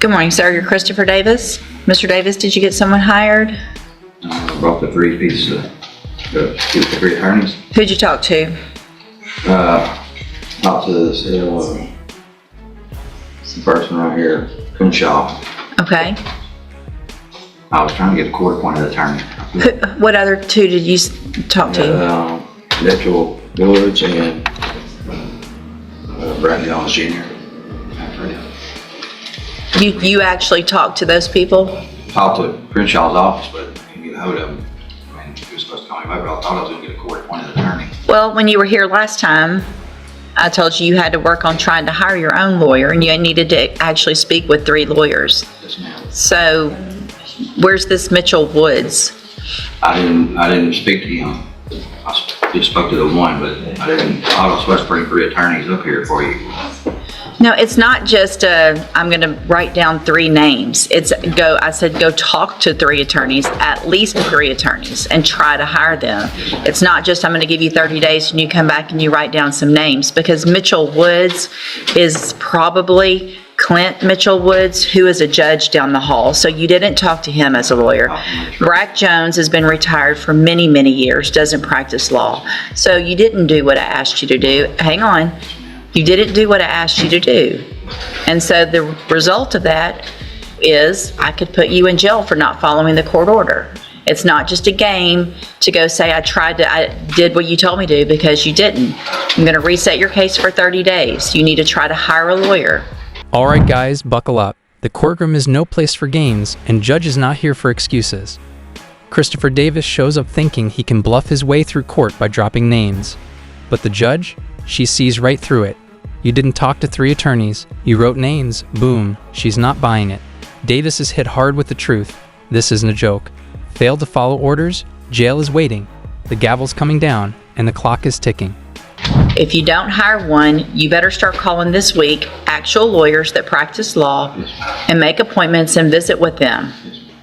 Good morning, sir. You're Christopher Davis. Mr. Davis, did you get someone hired? I brought the 3 pieces of the 3 attorneys. Who'd you talk to? Talked to this person right here, Crenshaw. Okay. I was trying to get a court-appointed attorney. What other 2 did you talk to? Judicial Village and Brad Jones Jr. You actually talked to those people? Talked to Crenshaw's office, but couldn't get a hold of him. I mean, he was supposed to call me back, but I thought I was going to get a court-appointed attorney. Well, when you were here last time, I told you had to work on trying to hire your own lawyer, and you needed to actually speak with 3 lawyers. Yes, ma'am. So, where's this Mitchell Woods? I didn't speak to him. I just spoke to the one, but I was supposed to bring 3 attorneys up here for you. No, it's not just I'm going to write down 3 names. I said go talk to 3 attorneys, at least 3 attorneys, and try to hire them. It's not just I'm going to give you 30 days and you come back and you write down some names, because Mitchell Woods is probably Clint Mitchell Woods, who is a judge down the hall. So you didn't talk to him as a lawyer. Brack Jones has been retired for many, many years, doesn't practice law. So you didn't do what I asked you to do. Hang on. You didn't do what I asked you to do. And so the result of that is I could put you in jail for not following the court order. It's not just a game to go say I did what you told me to, because you didn't. I'm going to reset your case for 30 days. You need to try to hire a lawyer. All right, guys, buckle up. The courtroom is no place for games, and Judge is not here for excuses. Christopher Davis shows up thinking he can bluff his way through court by dropping names. But the judge, she sees right through it. You didn't talk to 3 attorneys. You wrote names. Boom. She's not buying it. Davis is hit hard with the truth. This isn't a joke. Failed to follow orders? Jail is waiting. The gavel's coming down, and the clock is ticking. If you don't hire one, you better start calling this week actual lawyers that practice law and make appointments and visit with them.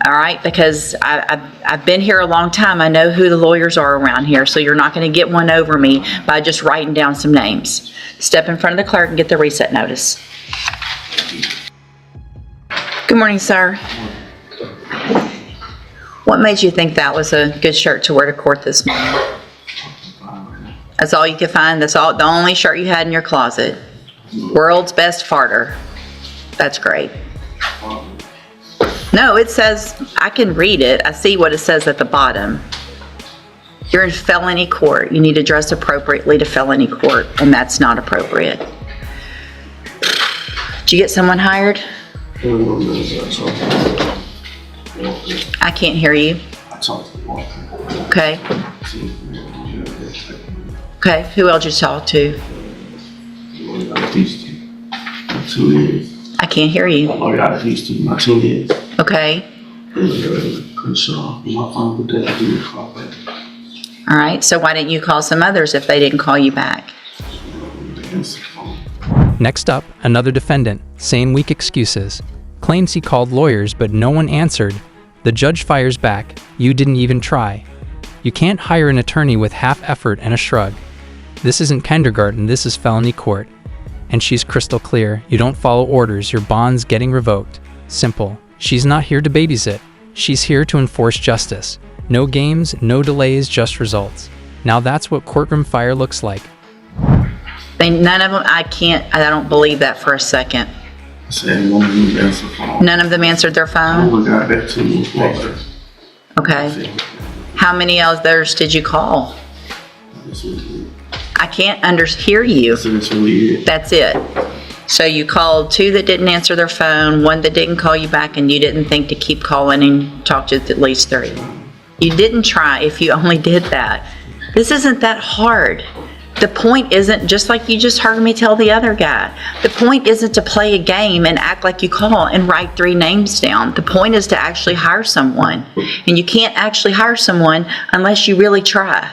All right? Because I've been here a long time. I know who the lawyers are around here, so you're not going to get one over me by just writing down some names. Step in front of the clerk and get the reset notice. Good morning, sir. What made you think that was a good shirt to wear to court this morning? That's all you could find? That's all, the only shirt you had in your closet? World's best farter. That's great. No, it says, I can read it. I see what it says at the bottom. You're in felony court. You need to dress appropriately to felony court, and that's not appropriate. Did you get someone hired? I can't hear you. Okay. Okay, who else did you talk to? I can't hear you. Okay. All right, so why didn't you call some others if they didn't call you back? Next up, another defendant, same weak excuses. Claims he called lawyers, but no one answered. The judge fires back. You didn't even try. You can't hire an attorney with half effort and a shrug. This isn't kindergarten, this is felony court. And she's crystal clear. You don't follow orders, your bond's getting revoked. Simple. She's not here to babysit. She's here to enforce justice. No games, no delays, just results. Now that's what courtroom fire looks like. None of them, I don't believe that for a second. None of them answered their phone? Okay. How many others did you call? I can't hear you. That's it. So you called 2 that didn't answer their phone, 1 that didn't call you back, and you didn't think to keep calling and talk to at least 3. You didn't try if you only did that. This isn't that hard. The point isn't, just like you just heard me tell the other guy, the point isn't to play a game and act like you call and write 3 names down. The point is to actually hire someone. And you can't actually hire someone unless you really try.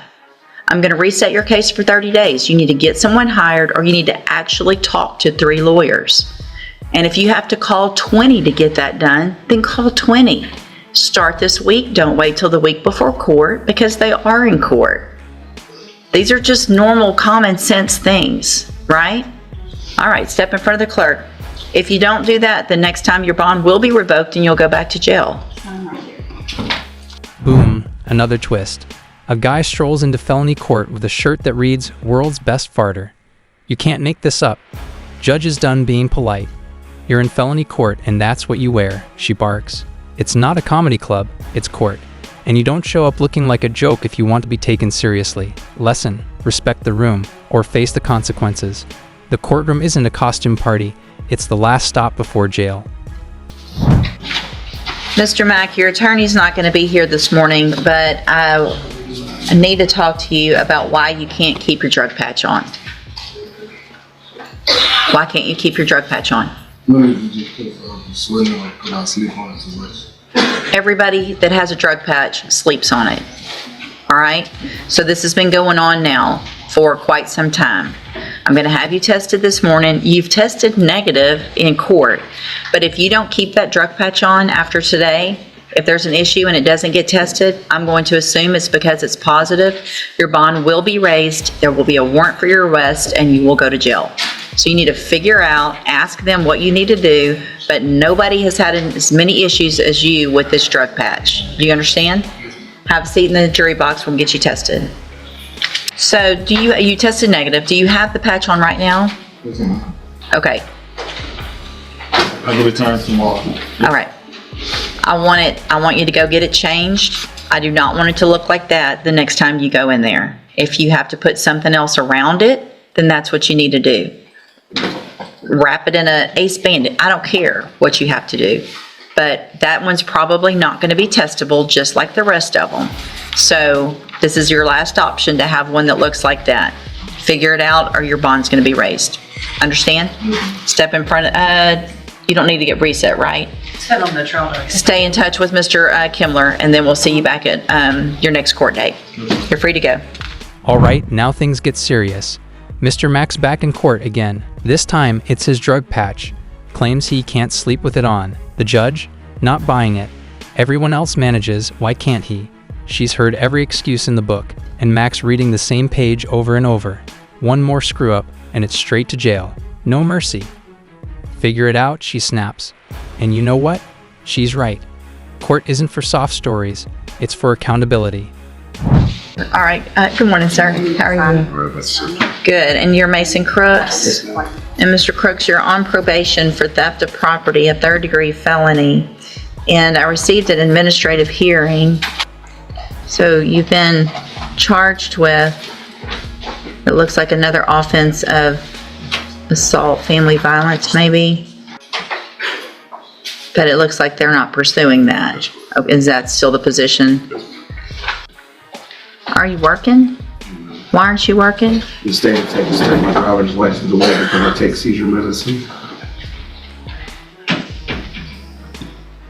I'm going to reset your case for 30 days. You need to get someone hired, or you need to actually talk to 3 lawyers. And if you have to call 20 to get that done, then call 20. Start this week. Don't wait till the week before court, because they are in court. These are just normal common sense things, right? All right, step in front of the clerk. If you don't do that, the next time your bond will be revoked and you'll go back to jail. Boom, another twist. A guy strolls into felony court with a shirt that reads, "World's Best Farter." You can't make this up. Judge is done being polite. You're in felony court and that's what you wear, she barks. It's not a comedy club, it's court. And you don't show up looking like a joke if you want to be taken seriously. Lesson, respect the room, or face the consequences. The courtroom isn't a costume party, it's the last stop before jail. Mr. Mack, your attorney's not going to be here this morning, but I need to talk to you about why you can't keep your drug patch on. Why can't you keep your drug patch on? Everybody that has a drug patch sleeps on it. All right? So this has been going on now for quite some time. I'm going to have you tested this morning. You've tested negative in court, but if you don't keep that drug patch on after today, if there's an issue and it doesn't get tested, I'm going to assume it's because it's positive. Your bond will be raised, there will be a warrant for your arrest, and you will go to jail. So you need to figure out, ask them what you need to do, but nobody has had as many issues as you with this drug patch. Do you understand? Have a seat in the jury box, we'll get you tested. So you tested negative. Do you have the patch on right now? Okay. I go return tomorrow. All right. I want you to go get it changed. I do not want it to look like that the next time you go in there. If you have to put something else around it, then that's what you need to do. Wrap it in a ace bandit. I don't care what you have to do. But that one's probably not going to be testable just like the rest of them. So this is your last option to have one that looks like that. Figure it out or your bond's going to be raised. Understand? Step in front of, you don't need to get reset, right? Stay in touch with Mr. Kimler and then we'll see you back at your next court date. You're free to go. All right, now things get serious. Mr. Mack's back in court again. This time, it's his drug patch. Claims he can't sleep with it on. The judge? Not buying it. Everyone else manages, why can't he? She's heard every excuse in the book, and Mack's reading the same page over and over. One more screw-up, and it's straight to jail. No mercy. Figure it out, she snaps. And you know what? She's right. Court isn't for soft stories, it's for accountability. All right. Good morning, sir. How are you? Good. And you're Mason Crooks? And Mr. Crooks, you're on probation for theft of property, a third-degree felony. And I received an administrative hearing. So you've been charged with, it looks like another offense of assault, family violence maybe. But it looks like they're not pursuing that. Oh, is that still the position? Are you working? Why aren't you working? The state of Texas took my driver's license away because I take seizure medicine.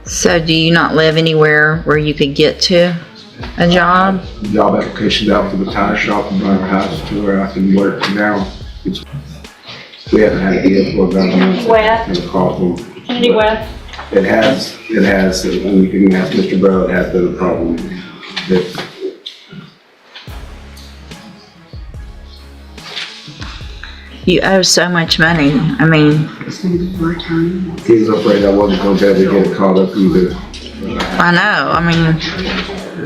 So do you not live anywhere where you could get to a job? Job applications out to the tire shop and driver house to where I can work now. We haven't had a deal for about Any west? It has, and we can ask Mr. Brown, it has been a problem. You owe so much money. I mean, He was afraid I wasn't going to be able to get caught up either. I know. I mean,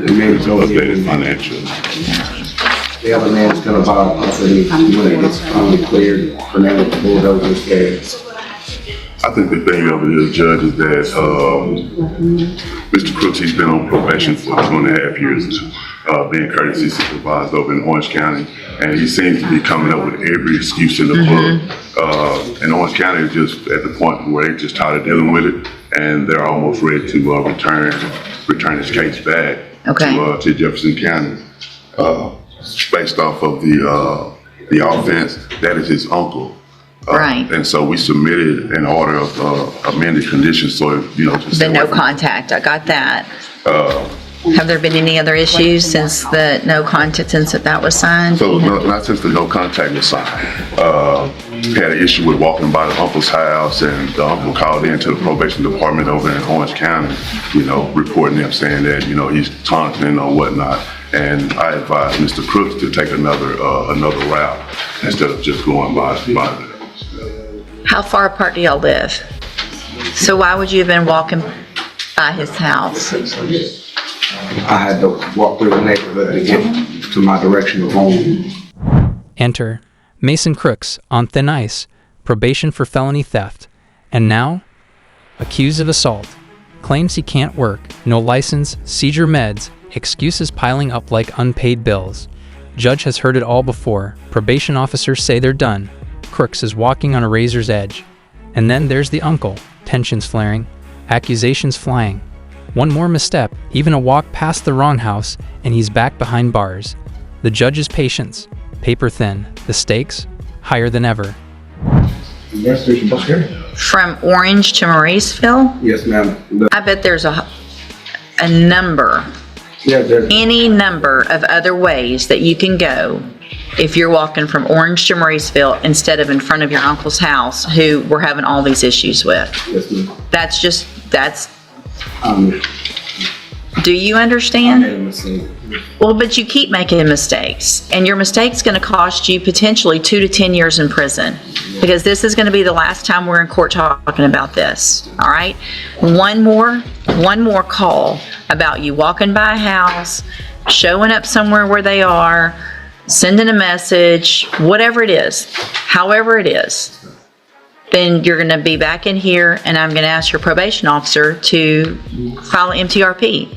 He maybe told me Updated financial. the other man's going to buy a property when it gets finally cleared for now to bulldozers there. I think the thing of it is, Judge, is that Mr. Crooks, he's been on probation for 2.5 years now, being courtesy supervised over in Orange County, and he seems to be coming up with every excuse in the book. And Orange County is just at the point where they're just tired of dealing with it, and they're almost ready to return his case back to Jefferson County. Based off of the offense, that is his uncle. right. And so we submitted an order of amended conditions, so, you know. The no contact. I got that. Have there been any other issues since the no contact, since that was signed? So not since the no contact was signed. Had an issue with walking by the uncle's house, and the uncle called into the probation department over in Orange County, you know, reporting them saying that, you know, he's taunting or whatnot. And I advised Mr. Crooks to take another route instead of just going by there. How far apart do y'all live? So why would you have been walking by his house? I had to walk through the neighborhood to get to my direction of home. Enter Mason Crooks on thin ice, probation for felony theft, and now accused of assault. Claims he can't work, no license, seizure meds, excuses piling up like unpaid bills. Judge has heard it all before. Probation officers say they're done. Crooks is walking on a razor's edge. And then there's the uncle, tensions flaring, accusations flying. One more misstep, even a walk past the wrong house, and he's back behind bars. The judge's patience, paper thin, the stakes, higher than ever. Investigation bus here? From Orange to Mauriceville? Yes, ma'am. I bet there's a number, Yeah, there's, any number of other ways that you can go if you're walking from Orange to Mauriceville instead of in front of your uncle's house, who we're having all these issues with. yes, ma'am. That's, Um, do you I understand? made a mistake. Well, but you keep making mistakes, and your mistake's going to cost you potentially 2 to 10 years in prison, because this is going to be the last time we're in court talking about this, all right? One more call about you walking by a house, showing up somewhere where they are, sending a message, whatever it is, however it is, then you're going to be back in here, and I'm going to ask your probation officer to file an MTRP.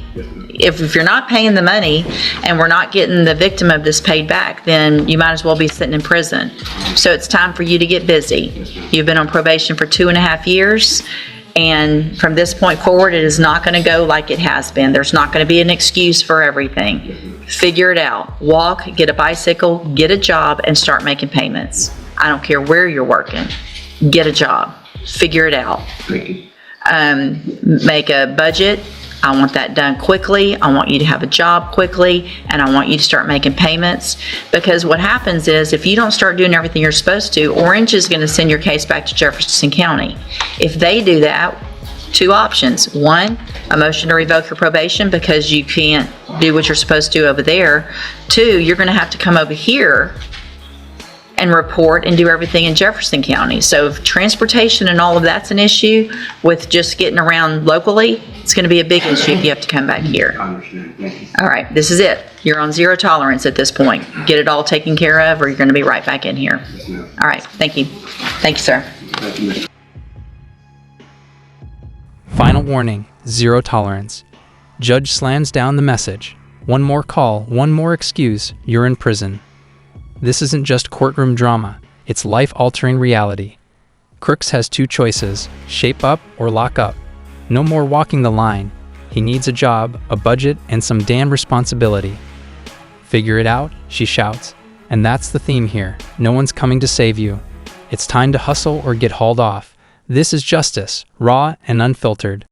If you're not paying the money and we're not getting the victim of this paid back, then you might as well be sitting in prison. So it's time for you to get busy. You've been on probation for 2.5 years, and from this point forward, it is not going to go like it has been. There's not going to be an excuse for everything. Figure it out. Walk, get a bicycle, get a job, and start making payments. I don't care where you're working. Get a job. Figure it out. Thank you. Make a budget. I want that done quickly. I want you to have a job quickly, and I want you to start making payments, because what happens is if you don't start doing everything you're supposed to, Orange is going to send your case back to Jefferson County. If they do that, 2 options. 1, a motion to revoke your probation because you can't do what you're supposed to over there. 2, you're going to have to come over here and report and do everything in Jefferson County. So if transportation and all of that's an issue with just getting around locally, it's going to be a big issue if you have to come back here. I understand. Thank you. All right, this is it. You're on 0 tolerance at this point. Get it all taken care of, or you're going to be right back in here. Yes, ma'am. All right, thank you. Thank you, sir. Thank you, Mr. Final warning, 0 tolerance. Judge slams down the message. One more call, one more excuse, you're in prison. This isn't just courtroom drama, it's life-altering reality. Crooks has 2 choices, shape up or lock up. No more walking the line. He needs a job, a budget, and some damn responsibility. Figure it out, she shouts. And that's the theme here. No one's coming to save you. It's time to hustle or get hauled off. This is justice, raw and unfiltered.